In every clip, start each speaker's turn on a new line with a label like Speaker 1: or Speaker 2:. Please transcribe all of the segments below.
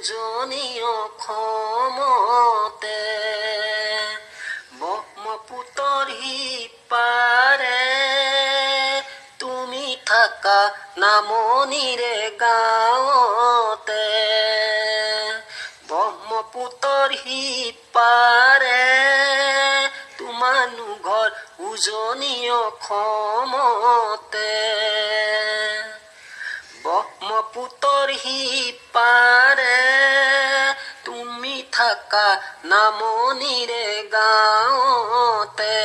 Speaker 1: উজনিও খমতে ব্ৰহ্মপুত্ৰৰ সিপাৰে তুমি থাকা নামনিৰে গাঁৱতে ব্ৰহ্মপুত্ৰৰ সিপাৰে তোমানো ঘৰ উজনিও খমতে ব্ৰহ্মপুত্ৰৰ সিপাৰে তুমি থাকা নামনিৰে গাঁৱতে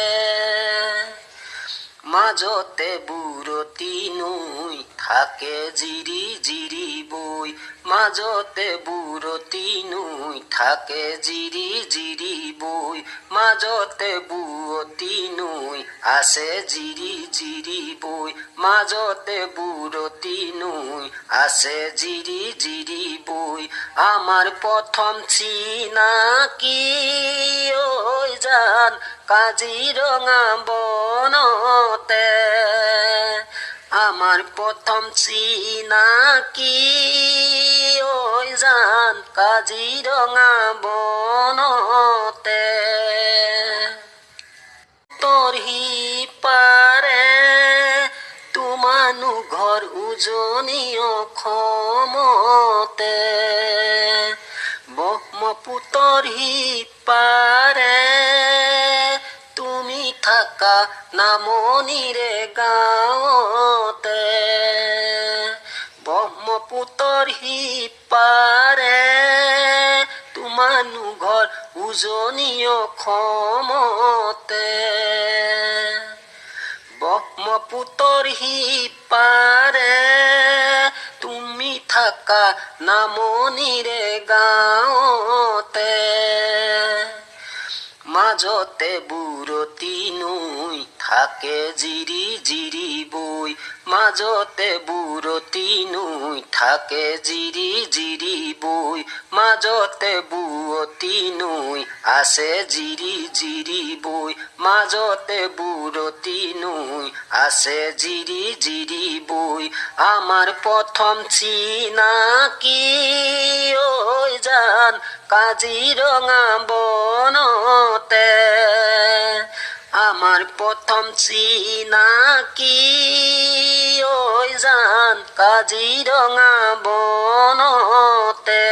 Speaker 1: মাজতে বুৰতি নৈ থাকে জিৰি জিৰি বৈ মাজতে বুৰতি নৈ থাকে জিৰি জিৰি বৈ মাজতে বুৱতী নৈ আছে জিৰি জিৰি বৈ মাজতে বুৰতি নৈ আছে জিৰি জিৰি বৈ আমাৰ প্ৰথম চিনাকি ঐ জান কাজিৰঙা বনতে আমাৰ প্ৰথম চিনাকি ঐ জান কাজিৰঙা বনতে তোৰ সিপাৰে তোমানো ঘৰ উজনিও খমতে ব্ৰহ্মপুত্ৰৰ সিপাৰে তুমি থাকা নামনিৰে গাঁৱতে ব্ৰহ্মপুত্ৰৰ সিপাৰে তোমানো ঘৰ উজনিও খমতে ব্ৰহ্মপুত্ৰৰ সিপাৰে তুমি থাকা নামনিৰে গাঁৱতে মাজতে বুৰতি নৈ থাকে জিৰি জিৰি বৈ মাজতে বুৰতি নৈ থাকে জিৰি জিৰি বৈ মাজতে বুৱতী নৈ আছে জিৰি জিৰি বৈ মাজতে বুৰতি নৈ আছে জিৰি জিৰি বৈ আমাৰ প্ৰথম চিনাকি ঐ জান কাজিৰঙা বনতে আমাৰ প্ৰথম চিনাকি ঐ জান কাজিৰঙা বনতে